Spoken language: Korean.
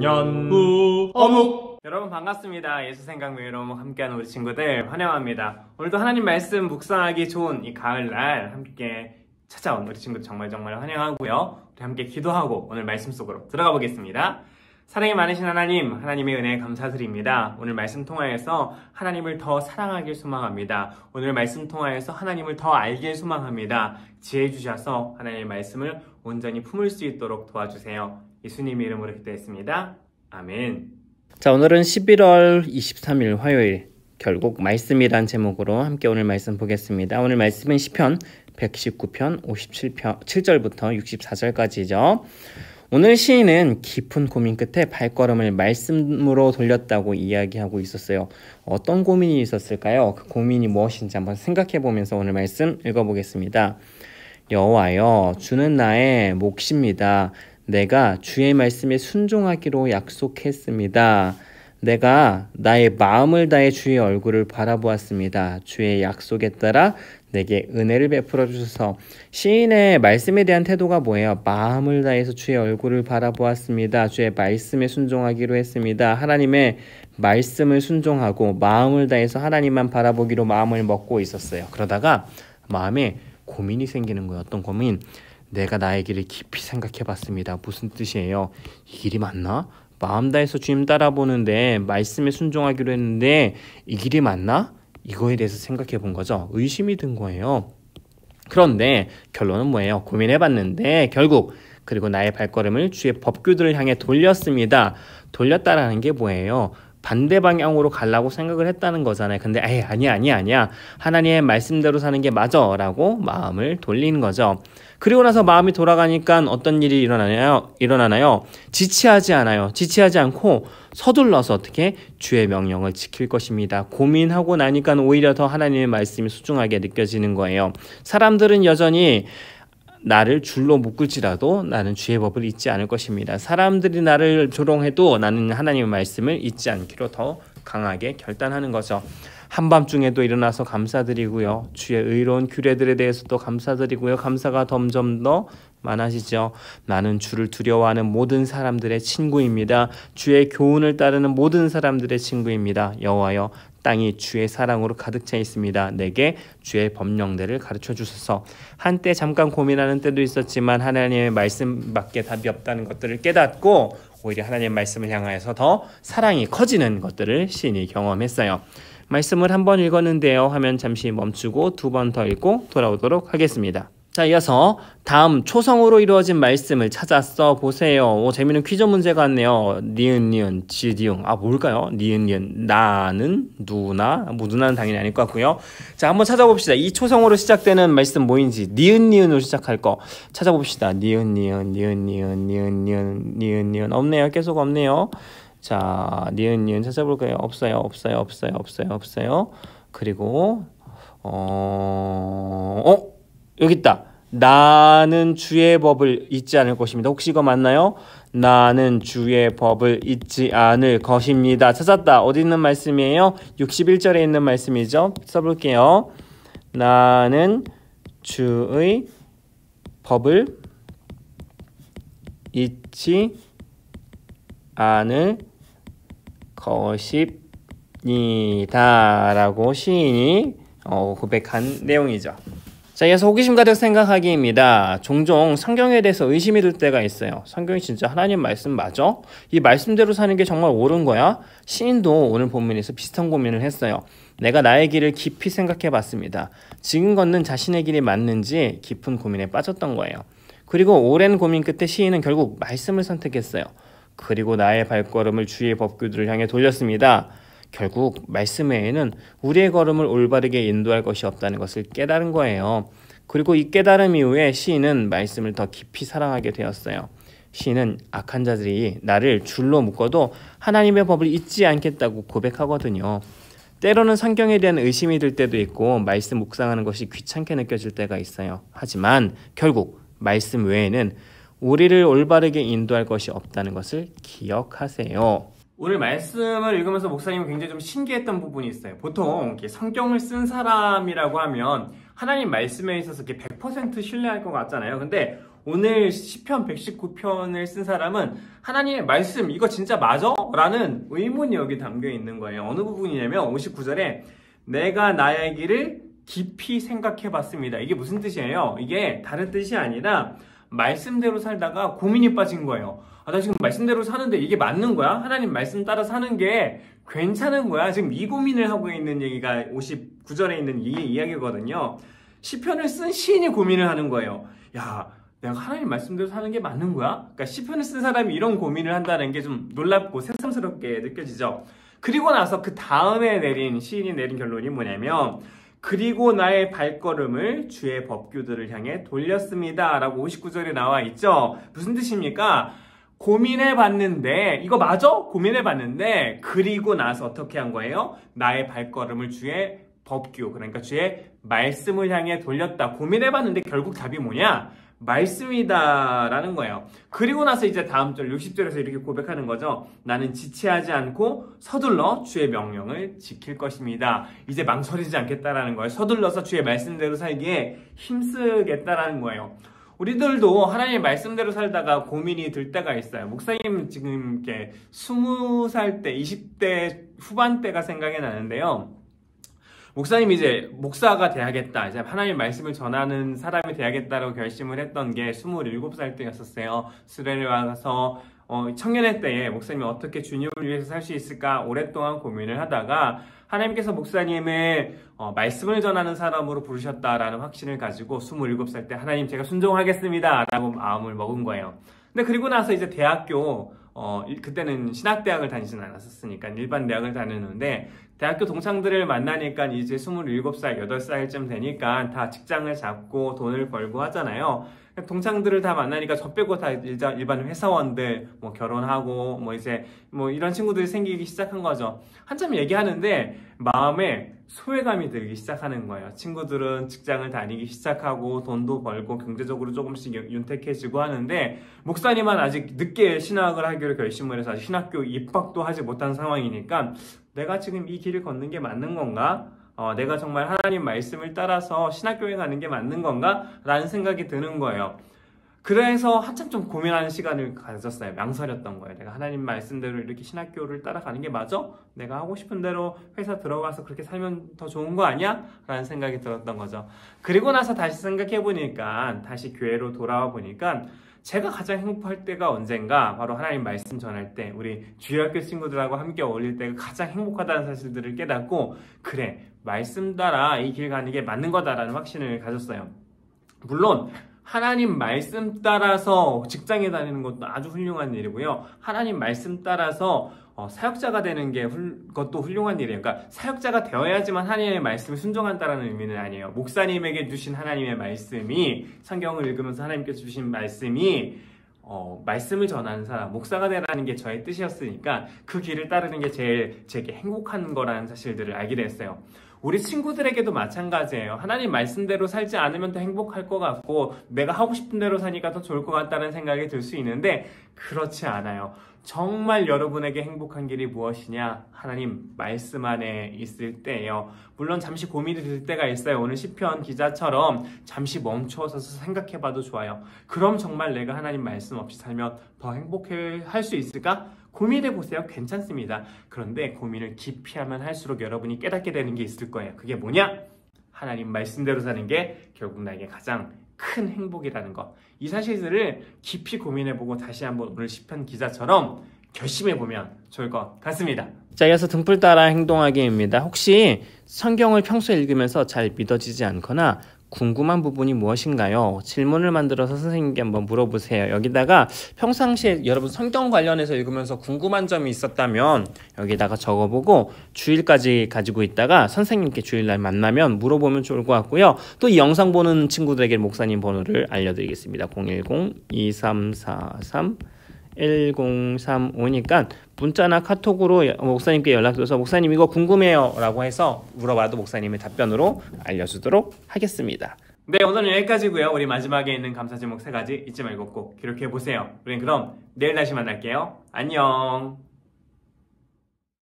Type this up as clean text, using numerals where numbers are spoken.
연후 어묵. 여러분 반갑습니다. 예수생각묘 여러분 함께하는 우리 친구들 환영합니다. 오늘도 하나님 말씀 묵상하기 좋은 이 가을날 함께 찾아온 우리 친구들 정말 환영하고요. 우리 함께 기도하고 오늘 말씀 속으로 들어가 보겠습니다. 사랑이 많으신 하나님, 하나님의 은혜에 감사드립니다. 오늘 말씀 통하여서 하나님을 더 사랑하길 소망합니다. 오늘 말씀 통하여서 하나님을 더 알길 소망합니다. 지혜 주셔서 하나님의 말씀을 온전히 품을 수 있도록 도와주세요. 예수님의 이름으로 기도했습니다. 아멘. 자, 오늘은 11월 23일 화요일, 결국 말씀이란 제목으로 함께 오늘 말씀 보겠습니다. 오늘 말씀은 시편 119편 57절부터 64절까지죠. 오늘 시인은 깊은 고민 끝에 발걸음을 말씀으로 돌렸다고 이야기하고 있었어요. 어떤 고민이 있었을까요? 그 고민이 무엇인지 한번 생각해 보면서 오늘 말씀 읽어보겠습니다. 여호와여, 주는 나의 몫입니다. 내가 주의 말씀에 순종하기로 약속했습니다. 내가 나의 마음을 다해 주의 얼굴을 바라보았습니다. 주의 약속에 따라 내게 은혜를 베풀어 주셔서. 시인의 말씀에 대한 태도가 뭐예요? 마음을 다해서 주의 얼굴을 바라보았습니다. 주의 말씀에 순종하기로 했습니다. 하나님의 말씀을 순종하고 마음을 다해서 하나님만 바라보기로 마음을 먹고 있었어요. 그러다가 마음에 고민이 생기는 거예요. 어떤 고민? 내가 나의 길을 깊이 생각해 봤습니다. 무슨 뜻이에요? 이 길이 맞나? 마음 다해서 주님 따라보는데 말씀에 순종하기로 했는데 이 길이 맞나? 이거에 대해서 생각해 본 거죠. 의심이 든 거예요. 그런데 결론은 뭐예요? 고민해 봤는데 결국 그리고 나의 발걸음을 주의 법규들을 향해 돌렸습니다. 돌렸다라는 게 뭐예요? 반대 방향으로 가려고 생각을 했다는 거잖아요. 근데 아니야. 하나님의 말씀대로 사는 게 맞아 라고 마음을 돌리는 거죠. 그리고 나서 마음이 돌아가니까 어떤 일이 일어나나요? 지체하지 않아요. 지체하지 않고 서둘러서 어떻게? 주의 명령을 지킬 것입니다. 고민하고 나니까 오히려 더 하나님의 말씀이 소중하게 느껴지는 거예요. 사람들은 여전히 나를 줄로 묶을지라도 나는 주의 법을 잊지 않을 것입니다. 사람들이 나를 조롱해도 나는 하나님의 말씀을 잊지 않기로 더 강하게 결단하는 거죠. 한밤중에도 일어나서 감사드리고요. 주의 의로운 규례들에 대해서도 감사드리고요. 감사가 점점 더 많아지죠. 나는 주를 두려워하는 모든 사람들의 친구입니다. 주의 교훈을 따르는 모든 사람들의 친구입니다. 여호와여, 땅이 주의 사랑으로 가득 차 있습니다. 내게 주의 법령대를 가르쳐 주소서. 한때 잠깐 고민하는 때도 있었지만 하나님의 말씀밖에 답이 없다는 것들을 깨닫고 오히려 하나님의 말씀을 향하여서 더 사랑이 커지는 것들을 시인이 경험했어요. 말씀을 한 번 읽었는데요 하면 잠시 멈추고 두 번 더 읽고 돌아오도록 하겠습니다. 자, 이어서 다음 초성으로 이루어진 말씀을 찾아 써보세요. 재미있는 퀴즈 문제가 왔네요. 니은, 지디응. 뭘까요? 니은, 나는, 누나. 누나는 당연히 아닐 것 같고요. 자, 한번 찾아봅시다. 이 초성으로 시작되는 말씀 뭐인지 니은으로 시작할 거 찾아봅시다. 니은. 없네요. 계속 없네요. 자, 니은 찾아볼까요? 없어요. 그리고 여기 있다. 나는 주의 법을 잊지 않을 것입니다. 혹시 이거 맞나요? 나는 주의 법을 잊지 않을 것입니다. 찾았다. 어디 있는 말씀이에요? 61절에 있는 말씀이죠. 써볼게요. 나는 주의 법을 잊지 않을 것입니다 라고 시인이 고백한 내용이죠. 자, 이어서 호기심 가득 생각하기입니다. 종종 성경에 대해서 의심이 들 때가 있어요. 성경이 진짜 하나님 말씀 맞아? 이 말씀대로 사는 게 정말 옳은 거야? 시인도 오늘 본문에서 비슷한 고민을 했어요. 내가 나의 길을 깊이 생각해 봤습니다. 지금 걷는 자신의 길이 맞는지 깊은 고민에 빠졌던 거예요. 그리고 오랜 고민 끝에 시인은 결국 말씀을 선택했어요. 그리고 나의 발걸음을 주의 법규들을 향해 돌렸습니다. 결국 말씀 외에는 우리의 걸음을 올바르게 인도할 것이 없다는 것을 깨달은 거예요. 그리고 이 깨달음 이후에 시인은 말씀을 더 깊이 사랑하게 되었어요. 시인은 악한 자들이 나를 줄로 묶어도 하나님의 법을 잊지 않겠다고 고백하거든요. 때로는 성경에 대한 의심이 들 때도 있고 말씀 묵상하는 것이 귀찮게 느껴질 때가 있어요. 하지만 결국 말씀 외에는 우리를 올바르게 인도할 것이 없다는 것을 기억하세요. 오늘 말씀을 읽으면서 목사님은 굉장히 좀 신기했던 부분이 있어요. 보통 성경을 쓴 사람이라고 하면 하나님 말씀에 있어서 100% 신뢰할 것 같잖아요. 근데 오늘 시편 119편을 쓴 사람은 하나님의 말씀 이거 진짜 맞아? 라는 의문이 여기 담겨 있는 거예요. 어느 부분이냐면 59절에 내가 나의 길을 깊이 생각해 봤습니다. 이게 무슨 뜻이에요? 이게 다른 뜻이 아니라 말씀대로 살다가 고민이 빠진 거예요. 아, 나 지금 말씀대로 사는데 이게 맞는 거야? 하나님 말씀 따라 사는 게 괜찮은 거야? 지금 이 고민을 하고 있는 얘기가 59절에 있는 이 이야기거든요. 시편을 쓴 시인이 고민을 하는 거예요. 야, 내가 하나님 말씀대로 사는 게 맞는 거야? 그러니까 시편을 쓴 사람이 이런 고민을 한다는 게 좀 놀랍고 새삼스럽게 느껴지죠. 그리고 나서 그 다음에 시인이 내린 결론이 뭐냐면 그리고 나의 발걸음을 주의 법규들을 향해 돌렸습니다. 라고 59절에 나와 있죠. 무슨 뜻입니까? 고민해봤는데 이거 맞아? 고민해봤는데 그리고 나서 어떻게 한 거예요? 나의 발걸음을 주의 법규, 그러니까 주의 말씀을 향해 돌렸다. 고민해봤는데 결국 답이 뭐냐? 말씀이다 라는 거예요. 그리고 나서 이제 다음 절 60절에서 이렇게 고백하는 거죠. 나는 지체하지 않고 서둘러 주의 명령을 지킬 것입니다. 이제 망설이지 않겠다라는 거예요. 서둘러서 주의 말씀대로 살기에 힘쓰겠다라는 거예요. 우리들도 하나님의 말씀대로 살다가 고민이 들 때가 있어요. 목사님 지금 이렇게 20살 때, 20대 후반 때가 생각이 나는데요. 목사님이 이제 목사가 돼야겠다, 이제 하나님의 말씀을 전하는 사람이 돼야겠다라고 결심을 했던 게 27살 때였었어요. 스레에 와서 청년의 때에 목사님이 어떻게 주님을 위해서 살 수 있을까 오랫동안 고민을 하다가 하나님께서 목사님을 말씀을 전하는 사람으로 부르셨다라는 확신을 가지고 27살 때 하나님 제가 순종하겠습니다 라고 마음을 먹은 거예요. 근데 그리고 나서 이제 대학교 그때는 신학대학을 다니진 않았었으니까 일반 대학을 다녔는데 대학교 동창들을 만나니까 이제 27살, 8살쯤 되니까 다 직장을 잡고 돈을 벌고 하잖아요. 동창들을 다 만나니까 저 빼고 다 일반 회사원들 결혼하고 이제 이런 친구들이 생기기 시작한 거죠. 한참 얘기하는데 마음에 소외감이 들기 시작하는 거예요. 친구들은 직장을 다니기 시작하고 돈도 벌고 경제적으로 조금씩 윤택해지고 하는데 목사님은 아직 늦게 신학을 하기로 결심을 해서 아직 신학교 입학도 하지 못한 상황이니까 내가 지금 이 길을 걷는 게 맞는 건가? 내가 정말 하나님 말씀을 따라서 신학교에 가는 게 맞는 건가? 라는 생각이 드는 거예요. 그래서 한참 좀 고민하는 시간을 가졌어요. 망설였던 거예요. 내가 하나님 말씀대로 이렇게 신학교를 따라가는 게 맞아? 내가 하고 싶은 대로 회사 들어가서 그렇게 살면 더 좋은 거 아니야? 라는 생각이 들었던 거죠. 그리고 나서 다시 생각해보니까 다시 교회로 돌아와 보니까 제가 가장 행복할 때가 언젠가 바로 하나님 말씀 전할 때 우리 주일학교 친구들하고 함께 어울릴 때가 가장 행복하다는 사실들을 깨닫고 그래 말씀 따라 이 길 가는 게 맞는 거다라는 확신을 가졌어요. 물론 하나님 말씀 따라서 직장에 다니는 것도 아주 훌륭한 일이고요. 하나님 말씀 따라서 사역자가 되는 게 그것도 훌륭한 일이에요. 그러니까 사역자가 되어야지만 하나님의 말씀을 순종한다는 의미는 아니에요. 목사님에게 주신 하나님의 말씀이 성경을 읽으면서 하나님께서 주신 말씀이 말씀을 전하는 사람, 목사가 되라는 게 저의 뜻이었으니까 그 길을 따르는 게 제일 제게 행복한 거라는 사실들을 알게 됐어요. 우리 친구들에게도 마찬가지예요. 하나님 말씀대로 살지 않으면 더 행복할 것 같고 내가 하고 싶은 대로 사니까 더 좋을 것 같다는 생각이 들 수 있는데 그렇지 않아요. 정말 여러분에게 행복한 길이 무엇이냐? 하나님 말씀 안에 있을 때예요. 물론 잠시 고민이 들 때가 있어요. 오늘 시편 기자처럼 잠시 멈춰서서 생각해봐도 좋아요. 그럼 정말 내가 하나님 말씀 없이 살면 더 행복해 할 수 있을까? 고민해보세요. 괜찮습니다. 그런데 고민을 깊이 하면 할수록 여러분이 깨닫게 되는 게 있을 거예요. 그게 뭐냐? 하나님 말씀대로 사는 게 결국 나에게 가장 큰 행복이라는 것. 이 사실들을 깊이 고민해보고 다시 한번 오늘 시편 기자처럼 결심해보면 좋을 것 같습니다. 자, 이어서 등불 따라 행동하기입니다. 혹시 성경을 평소에 읽으면서 잘 믿어지지 않거나 궁금한 부분이 무엇인가요? 질문을 만들어서 선생님께 한번 물어보세요. 여기다가 평상시에 여러분 성경 관련해서 읽으면서 궁금한 점이 있었다면 여기다가 적어보고 주일까지 가지고 있다가 선생님께 주일날 만나면 물어보면 좋을 것 같고요. 또 이 영상 보는 친구들에게 목사님 번호를 알려드리겠습니다. 010-234-1035니까 문자나 카톡으로 목사님께 연락줘서 목사님 이거 궁금해요 라고 해서 물어봐도 목사님의 답변으로 알려주도록 하겠습니다. 네, 오늘은 여기까지고요. 우리 마지막에 있는 감사 제목 3가지 잊지 말고 꼭 기록해보세요. 우린 그럼 내일 다시 만날게요. 안녕.